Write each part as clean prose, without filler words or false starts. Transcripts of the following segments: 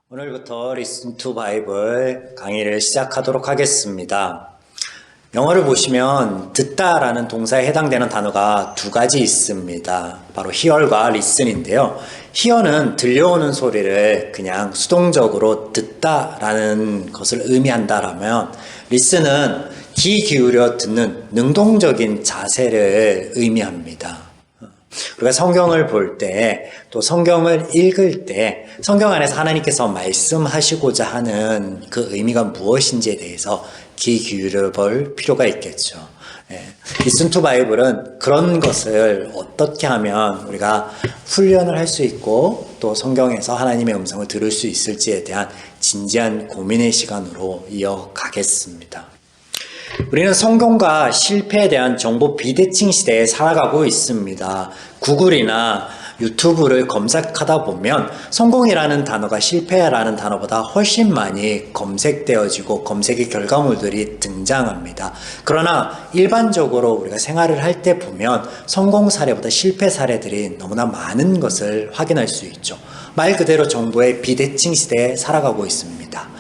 오늘부터 Listen to Bible 강의를 시작하도록 하겠습니다. 영어를 보시면 듣다라는 동사에 해당되는 단어가 두 가지 있습니다. 바로 hear과 listen인데요. hear는 들려오는 소리를 그냥 수동적으로 듣다라는 것을 의미한다라면 listen은 귀 기울여 듣는 능동적인 자세를 의미합니다. 우리가 성경을 볼 때, 또 성경을 읽을 때 성경 안에서 하나님께서 말씀하시고자 하는 그 의미가 무엇인지에 대해서 귀 기울여 볼 필요가 있겠죠. Listen to Bible은 그런 것을 어떻게 하면 우리가 훈련을 할 수 있고 또 성경에서 하나님의 음성을 들을 수 있을지에 대한 진지한 고민의 시간으로 이어가겠습니다. 우리는 성공과 실패에 대한 정보 비대칭 시대에 살아가고 있습니다. 구글이나 유튜브를 검색하다 보면 성공이라는 단어가 실패라는 단어보다 훨씬 많이 검색되어지고 검색의 결과물들이 등장합니다. 그러나 일반적으로 우리가 생활을 할 때 보면 성공 사례보다 실패 사례들이 너무나 많은 것을 확인할 수 있죠. 말 그대로 정보의 비대칭 시대에 살아가고 있습니다.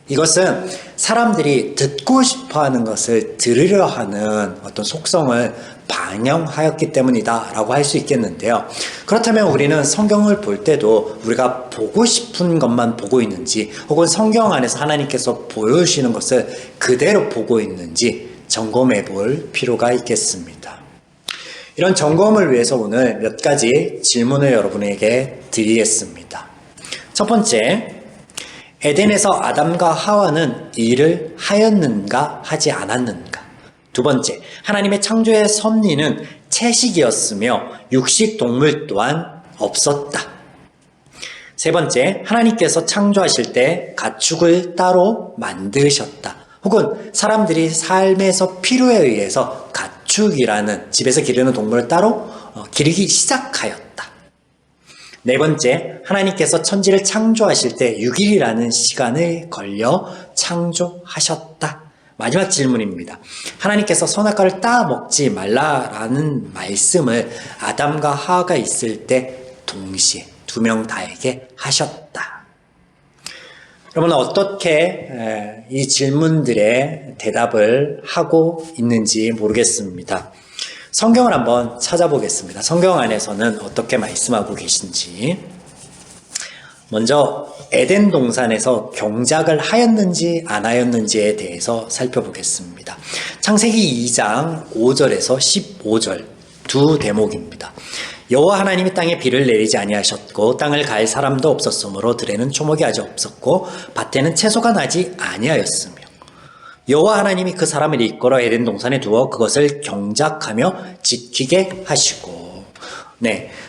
이것은 사람들이 듣고 싶어하는 것을 들으려 하는 어떤 속성을 반영하였기 때문이다 라고 할 수 있겠는데요. 그렇다면 우리는 성경을 볼 때도 우리가 보고 싶은 것만 보고 있는지, 혹은 성경 안에서 하나님께서 보여주시는 것을 그대로 보고 있는지 점검해 볼 필요가 있겠습니다. 이런 점검을 위해서 오늘 몇 가지 질문을 여러분에게 드리겠습니다. 첫 번째, 에덴에서 아담과 하와는 일을 하였는가 하지 않았는가? 두 번째, 하나님의 창조의 섭리는 채식이었으며 육식 동물 또한 없었다. 세 번째, 하나님께서 창조하실 때 가축을 따로 만드셨다. 혹은 사람들이 삶에서 필요에 의해서 가축이라는 집에서 기르는 동물을 따로 기르기 시작하였다. 네 번째, 하나님께서 천지를 창조하실 때 6일이라는 시간을 걸려 창조하셨다. 마지막 질문입니다. 하나님께서 선악과를 따먹지 말라라는 말씀을 아담과 하와가 있을 때 동시에 두 명 다에게 하셨다. 여러분, 어떻게 이 질문들의 대답을 하고 있는지 모르겠습니다. 성경을 한번 찾아보겠습니다. 성경 안에서는 어떻게 말씀하고 계신지. 먼저 에덴 동산에서 경작을 하였는지 안 하였는지에 대해서 살펴보겠습니다. 창세기 2장 5절에서 15절 두 대목입니다. 여호와 하나님이 땅에 비를 내리지 아니하셨고 땅을 갈 사람도 없었으므로 들에는 초목이 아직 없었고 밭에는 채소가 나지 아니하였으며 여호와 하나님이 그 사람을 이끌어 에덴 동산에 두어 그것을 경작하며 지키게 하시고.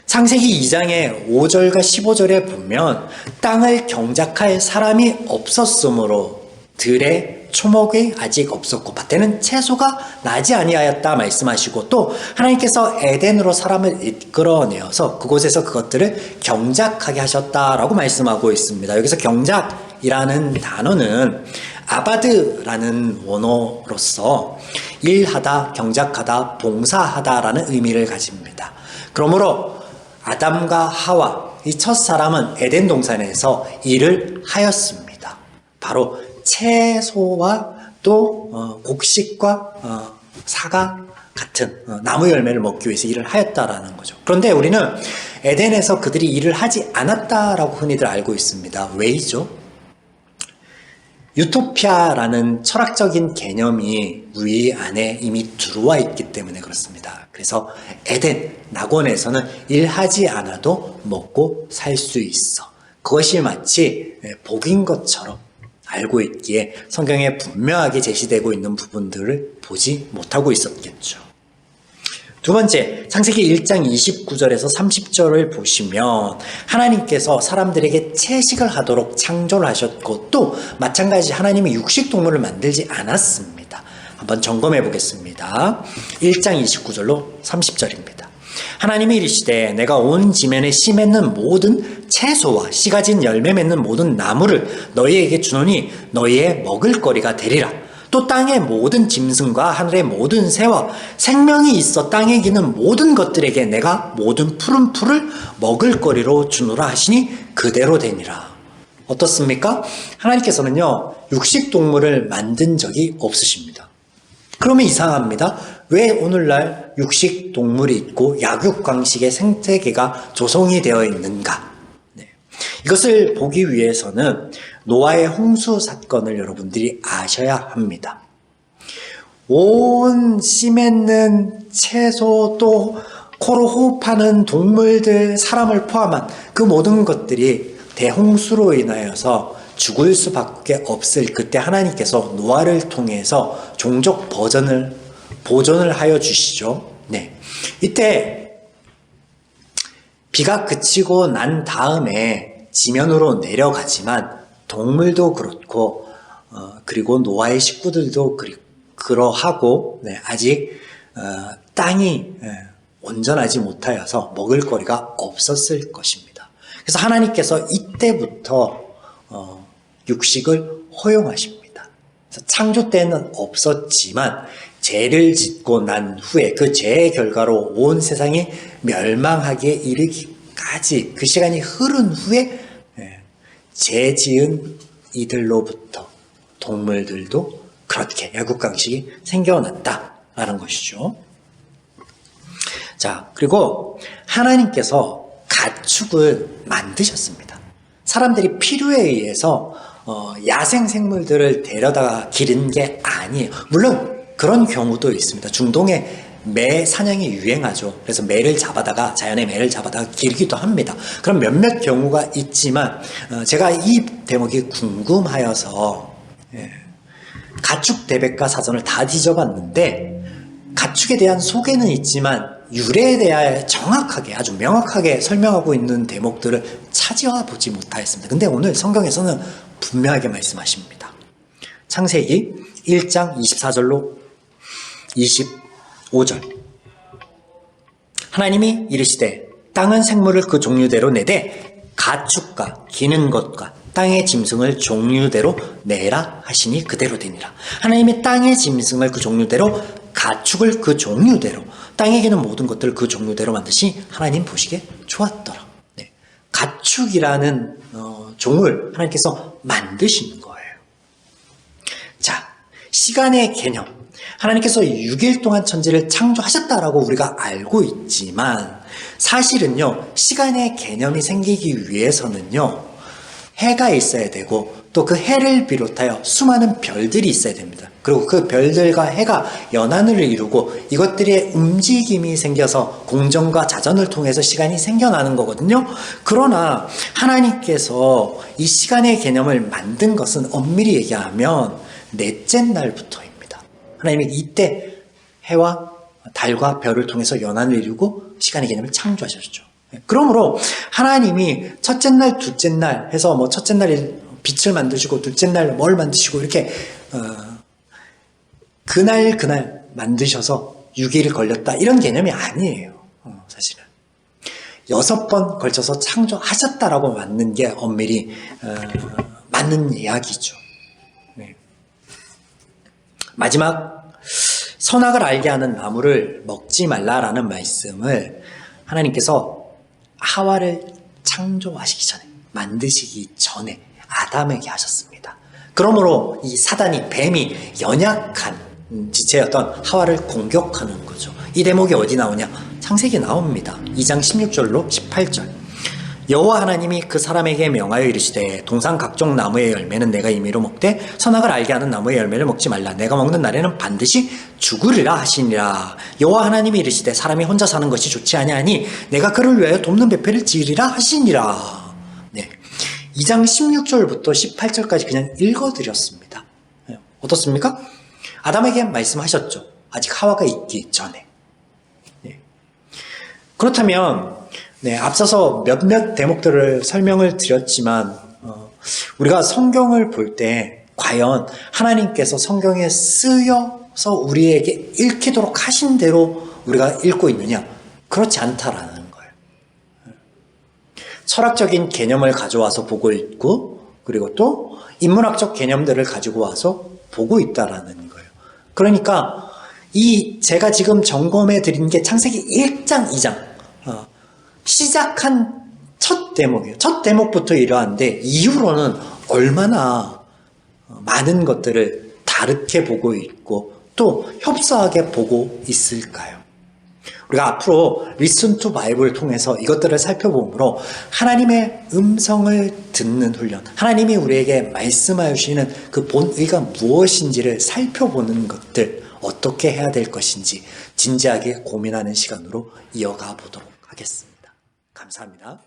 창세기 2장의 5절과 15절에 보면 땅을 경작할 사람이 없었으므로 들에 초목이 아직 없었고 밭에는 채소가 나지 아니하였다 말씀하시고, 또 하나님께서 에덴으로 사람을 이끌어내어서 그곳에서 그것들을 경작하게 하셨다라고 말씀하고 있습니다. 여기서 경작이라는 단어는 아바드라는 원어로서 일하다, 경작하다, 봉사하다라는 의미를 가집니다. 그러므로 아담과 하와, 이 첫 사람은 에덴 동산에서 일을 하였습니다. 바로 채소와 또 곡식과 사과 같은 나무 열매를 먹기 위해서 일을 하였다라는 거죠. 그런데 우리는 에덴에서 그들이 일을 하지 않았다라고 흔히들 알고 있습니다. 왜이죠? 유토피아라는 철학적인 개념이 우리 안에 이미 들어와 있기 때문에 그렇습니다. 그래서 에덴, 낙원에서는 일하지 않아도 먹고 살 수 있어. 그것이 마치 복인 것처럼 알고 있기에 성경에 분명하게 제시되고 있는 부분들을 보지 못하고 있었겠죠. 두 번째, 창세기 1장 29절에서 30절을 보시면 하나님께서 사람들에게 채식을 하도록 창조를 하셨고, 또 마찬가지 하나님이 육식동물을 만들지 않았습니다. 한번 점검해 보겠습니다. 1장 29절로 30절입니다. 하나님이 이르시되 내가 온 지면에 씨 맺는 모든 채소와 씨 가진 열매 맺는 모든 나무를 너희에게 주노니 너희의 먹을 거리가 되리라. 또 땅의 모든 짐승과 하늘의 모든 새와 생명이 있어 땅에 기는 모든 것들에게 내가 모든 푸른 풀을 먹을 거리로 주노라 하시니 그대로 되니라. 어떻습니까? 하나님께서는요, 육식동물을 만든 적이 없으십니다. 그러면 이상합니다. 왜 오늘날 육식동물이 있고 약육강식의 생태계가 조성이 되어 있는가? 네. 이것을 보기 위해서는 노아의 홍수 사건을 여러분들이 아셔야 합니다. 온 씨 맺는 채소 또 코로 호흡하는 동물들, 사람을 포함한 그 모든 것들이 대홍수로 인하여서 죽을 수밖에 없을 그때 하나님께서 노아를 통해서 종족 보존을 하여 주시죠. 네. 이때 비가 그치고 난 다음에 지면으로 내려가지만 동물도 그렇고 그리고 노아의 식구들도 그러하고 아직 땅이 온전하지 못하여서 먹을 거리가 없었을 것입니다. 그래서 하나님께서 이때부터 육식을 허용하십니다. 그래서 창조 때는 없었지만 죄를 짓고 난 후에 그 죄의 결과로 온 세상이 멸망하기에 이르기까지 그 시간이 흐른 후에 죄 지은 이들로부터 동물들도 그렇게 약육강식이 생겨났다라는 것이죠. 자, 그리고 하나님께서 가축을 만드셨습니다. 사람들이 필요에 의해서 야생 생물들을 데려다가 기른 게 아니에요. 물론 그런 경우도 있습니다. 중동에 매 사냥이 유행하죠. 그래서 매를 잡아다가 자연의 매를 잡아다가 기르기도 합니다. 그럼 몇몇 경우가 있지만 제가 이 대목이 궁금하여서 가축 대백과 사전을 다 뒤져봤는데 가축에 대한 소개는 있지만 유래에 대하여 정확하게 아주 명확하게 설명하고 있는 대목들을 찾아와 보지 못하였습니다. 근데 오늘 성경에서는 분명하게 말씀하십니다. 창세기 1장 24절로 25절 하나님이 이르시되 땅은 생물을 그 종류대로 내되 가축과 기는 것과 땅의 짐승을 종류대로 내라 하시니 그대로 되니라. 하나님이 땅의 짐승을 그 종류대로 가축을 그 종류대로 땅에 기는 모든 것들을 그 종류대로 만드시 하나님 보시기에 좋았더라. 네. 가축이라는 종을 하나님께서 만드신 거예요. 자, 시간의 개념. 하나님께서 6일 동안 천지를 창조하셨다라고 우리가 알고 있지만 사실은요, 시간의 개념이 생기기 위해서는요, 해가 있어야 되고 또 그 해를 비롯하여 수많은 별들이 있어야 됩니다. 그리고 그 별들과 해가 연한을 이루고 이것들의 움직임이 생겨서 공전과 자전을 통해서 시간이 생겨나는 거거든요. 그러나 하나님께서 이 시간의 개념을 만든 것은 엄밀히 얘기하면 넷째 날부터입니다. 하나님이 이때 해와 달과 별을 통해서 연한을 이루고 시간의 개념을 창조하셨죠. 그러므로 하나님이 첫째 날, 둘째 날 해서 뭐 첫째 날 빛을 만드시고 둘째 날 뭘 만드시고 이렇게 그날 만드셔서 6일이 걸렸다 이런 개념이 아니에요. 사실은 6번 걸쳐서 창조하셨다라고 맞는 게 엄밀히 맞는 이야기죠. 네. 마지막 선악을 알게 하는 나무를 먹지 말라라는 말씀을 하나님께서 하와를 창조하시기 전에, 만드시기 전에 아담에게 하셨습니다. 그러므로 이 사단이, 뱀이 연약한 지체였던 하와를 공격하는 거죠. 이 대목이 어디 나오냐? 창세기에 나옵니다. 2장 16절로 18절. 여호와 하나님이 그 사람에게 명하여 이르시되 동산 각종 나무의 열매는 내가 임의로 먹되 선악을 알게 하는 나무의 열매를 먹지 말라. 내가 먹는 날에는 반드시 죽으리라 하시니라. 여호와 하나님이 이르시되 사람이 혼자 사는 것이 좋지 아니하니 내가 그를 위하여 돕는 배필을 지으리라 하시니라. 네. 2장 16절부터 18절까지 그냥 읽어드렸습니다. 어떻습니까? 아담에게 말씀하셨죠. 아직 하와가 있기 전에. 네. 그렇다면 앞서서 몇몇 대목들을 설명을 드렸지만 우리가 성경을 볼 때 과연 하나님께서 성경에 쓰여서 우리에게 읽히도록 하신 대로 우리가 읽고 있느냐? 그렇지 않다라는 거예요. 철학적인 개념을 가져와서 보고 있고 그리고 또 인문학적 개념들을 가지고 와서 보고 있다라는 거예요. 그러니까 제가 지금 점검해 드린 게 창세기 1장, 2장 시작한 첫 대목이에요. 첫 대목부터 이러한데 이후로는 얼마나 많은 것들을 다르게 보고 있고 또 협소하게 보고 있을까요? 우리가 앞으로 Listen to Bible을 통해서 이것들을 살펴보므로 하나님의 음성을 듣는 훈련, 하나님이 우리에게 말씀하여 주시는 그 본의가 무엇인지를 살펴보는 것들, 어떻게 해야 될 것인지 진지하게 고민하는 시간으로 이어가 보도록 하겠습니다. 감사합니다.